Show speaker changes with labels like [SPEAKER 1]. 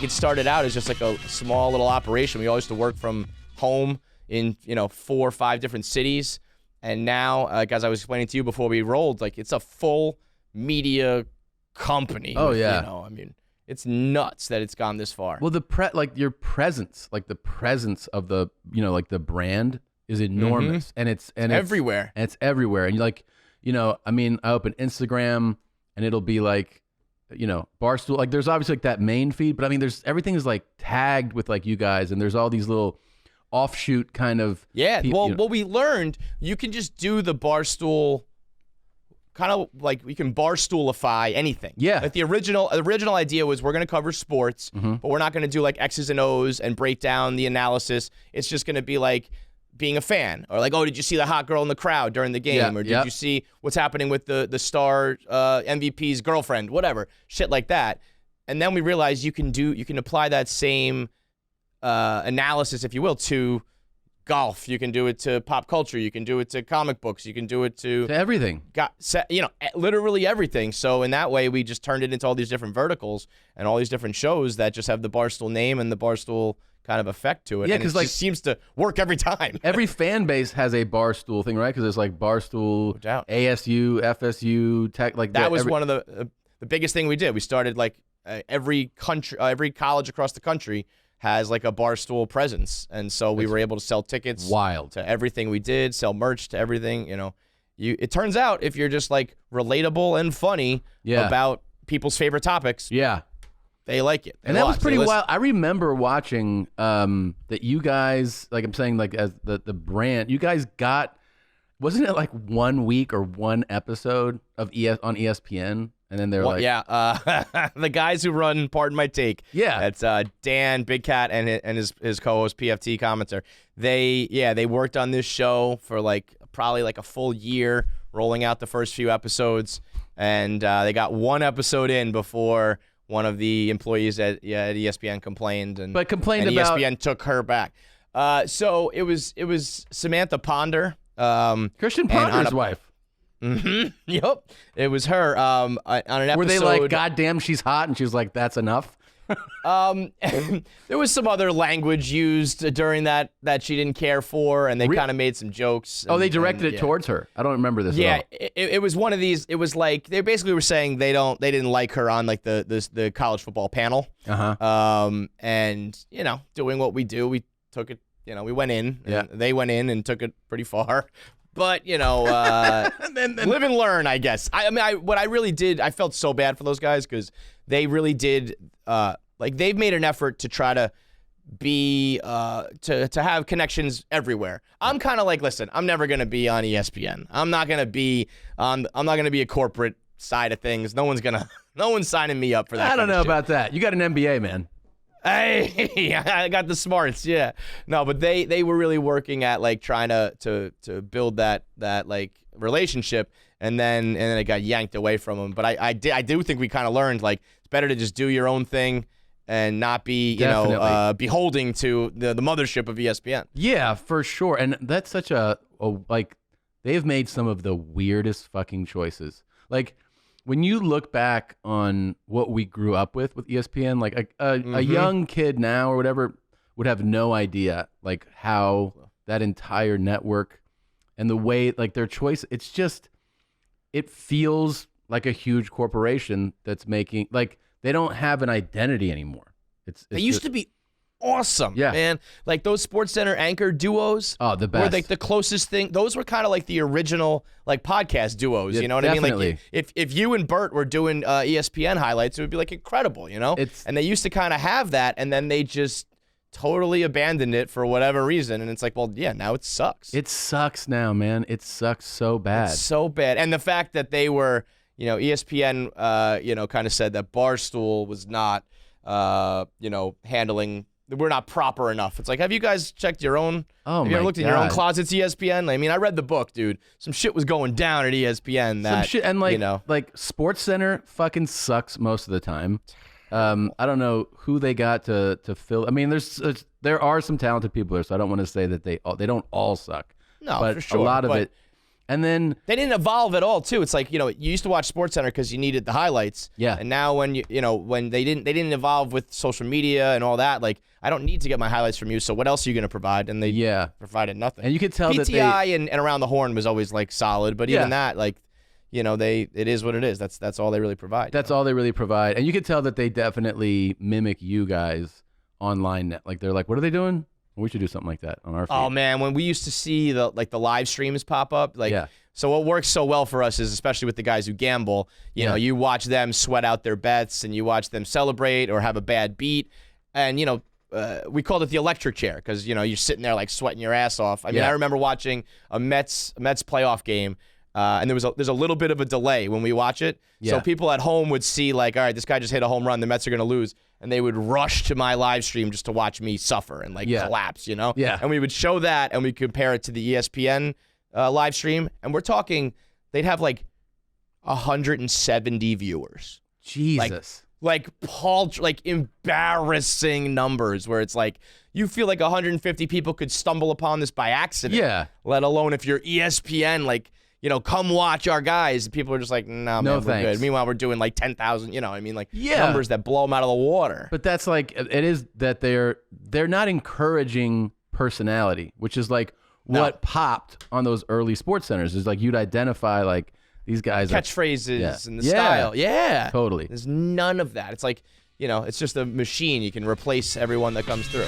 [SPEAKER 1] it started out as just like a small little operation. We always used to work from home in 4 or 5 different cities, and now, as I was explaining to you before we rolled, like it's a full media company.
[SPEAKER 2] Oh yeah.
[SPEAKER 1] I mean, it's nuts that it's gone this far.
[SPEAKER 2] Well, your presence, like the presence of the like the brand is enormous, and it's
[SPEAKER 1] everywhere.
[SPEAKER 2] And it's everywhere, and I mean, I open Instagram, and it'll be like, Barstool. Like, there's obviously like that main feed, but I mean, everything is like tagged with like you guys, and there's all these little offshoot kind of.
[SPEAKER 1] Yeah. Well, we learned you can just do the Barstool. Kind of like we can Barstoolify anything.
[SPEAKER 2] Yeah.
[SPEAKER 1] Like the original idea was we're going to cover sports, but we're not going to do like X's and O's and break down the analysis. It's just going to be like being a fan, or like, oh, did you see the hot girl in the crowd during the game? Or did you see what's happening with the star MVP's girlfriend? Whatever. Shit like that. And then we realized you can apply that same analysis, if you will, to golf. You can do it to pop culture. You can do it to comic books. You can do it to
[SPEAKER 2] everything.
[SPEAKER 1] Literally everything. So in that way, we just turned it into all these different verticals and all these different shows that just have the Barstool name and the Barstool kind of effect to it.
[SPEAKER 2] Yeah,
[SPEAKER 1] because
[SPEAKER 2] like
[SPEAKER 1] just seems to work every time.
[SPEAKER 2] Every fan base has a Barstool thing, right? Because there's like Barstool, ASU, FSU, Tech. Like
[SPEAKER 1] that was one of the biggest thing we did. We started like every college across the country has like a Barstool presence, and so we were able to sell tickets to everything we did, sell merch to everything. It turns out if you're just like relatable and funny about people's favorite topics, they like it.
[SPEAKER 2] And that was pretty wild. I remember watching that you guys, like I'm saying, like as the brand, you guys got, wasn't it like 1 week or one episode of on ESPN? And then they're
[SPEAKER 1] the guys who run Pardon My Take.
[SPEAKER 2] Yeah.
[SPEAKER 1] It's Dan, Big Cat, and his co-host, PFT commenter. They worked on this show for probably a full year, rolling out the first few episodes. And they got one episode in before one of the employees at ESPN complained. And ESPN took her back. So it was Samantha Ponder.
[SPEAKER 2] Christian Ponder's wife.
[SPEAKER 1] Mm-hmm. Yep. It was her on an episode.
[SPEAKER 2] Were they like, God damn, she's hot? And she was like, that's enough?
[SPEAKER 1] There was some other language used during that she didn't care for, and they kind of made some jokes.
[SPEAKER 2] They directed it towards her. I don't remember this at all.
[SPEAKER 1] It was one of these. It was like they basically were saying they didn't like her on like the college football panel. And doing what we do, we took it. We went in. And they went in and took it pretty far. But, live and learn, I guess. What I really did, I felt so bad for those guys because they really did, they've made an effort to try to be, to have connections everywhere. I'm kind of like, listen, I'm never going to be on ESPN. I'm not going to be a corporate side of things. No one's signing me up for that.
[SPEAKER 2] I don't know about that. You got an MBA, man.
[SPEAKER 1] Hey, I got the smarts, yeah. No, but they were really working at trying to build that relationship, and then it got yanked away from them. But I do think we kind of learned it's better to just do your own thing and not be beholding to the mothership of ESPN.
[SPEAKER 2] Yeah, for sure. And that's such they've made some of the weirdest fucking choices. When you look back on what we grew up with ESPN, a young kid now or whatever would have no idea how that entire network and the way their choice, it feels like a huge corporation that's making they don't have an identity anymore.
[SPEAKER 1] They used to be awesome, man. Those SportsCenter anchor duos.
[SPEAKER 2] Oh, the best.
[SPEAKER 1] Were the closest thing. Those were kind of the original podcast duos. You know what
[SPEAKER 2] definitely.
[SPEAKER 1] I mean? If you and Bert were doing ESPN highlights, it would be incredible. And they used to kind of have that, and then they just totally abandoned it for whatever reason. And it's now it sucks.
[SPEAKER 2] It sucks now, man. It sucks so bad.
[SPEAKER 1] It's so bad. And the fact that they were, ESPN, kind of said that Barstool was not, handling. We're not proper enough. It's have you guys checked your own?
[SPEAKER 2] Oh,
[SPEAKER 1] have you ever looked in your own closets, ESPN? I read the book, dude. Some shit was going down at ESPN.
[SPEAKER 2] Some shit, and SportsCenter fucking sucks most of the time. I don't know who they got to fill. there are some talented people there, so I don't want to say that they don't all suck.
[SPEAKER 1] No,
[SPEAKER 2] but
[SPEAKER 1] for sure.
[SPEAKER 2] A lot of it. And then
[SPEAKER 1] they didn't evolve at all, too. It's like, you used to watch SportsCenter because you needed the highlights.
[SPEAKER 2] Yeah.
[SPEAKER 1] And now when when they didn't evolve with social media and all that, like, I don't need to get my highlights from you. So what else are you going to provide? And they provided nothing.
[SPEAKER 2] And you could tell
[SPEAKER 1] PTI and Around the Horn was always like solid, but even that, like, it is what it is. That's all they really provide.
[SPEAKER 2] That's all they really provide. And you could tell that they definitely mimic you guys online. Like, they're like, what are they doing? We should do something like that on our feed.
[SPEAKER 1] Oh man, when we used to see the live streams pop up, so what works so well for us is, especially with the guys who gamble, you watch them sweat out their bets and you watch them celebrate or have a bad beat, and we called it the electric chair because you're sitting there like sweating your ass off. I mean, I remember watching a Mets playoff game. And there's a little bit of a delay when we watch it. So people at home would see like, all right, this guy just hit a home run. The Mets are going to lose. And they would rush to my live stream just to watch me suffer and collapse,
[SPEAKER 2] Yeah.
[SPEAKER 1] And we would show that and we compare it to the ESPN live stream. And we're talking, they'd have like 170 viewers.
[SPEAKER 2] Jesus.
[SPEAKER 1] Like embarrassing numbers where it's like, you feel like 150 people could stumble upon this by accident.
[SPEAKER 2] Yeah.
[SPEAKER 1] Let alone if you're ESPN, like, come watch our guys. People are just like, no, man, we're good. Meanwhile, we're doing like 10,000, numbers that blow them out of the water.
[SPEAKER 2] But that's like, it is that they're not encouraging personality, which is like what popped on those early sports centers. Is like you'd identify like these guys.
[SPEAKER 1] Catchphrases and the style. Yeah.
[SPEAKER 2] Totally.
[SPEAKER 1] There's none of that. It's like, it's just a machine. You can replace everyone that comes through.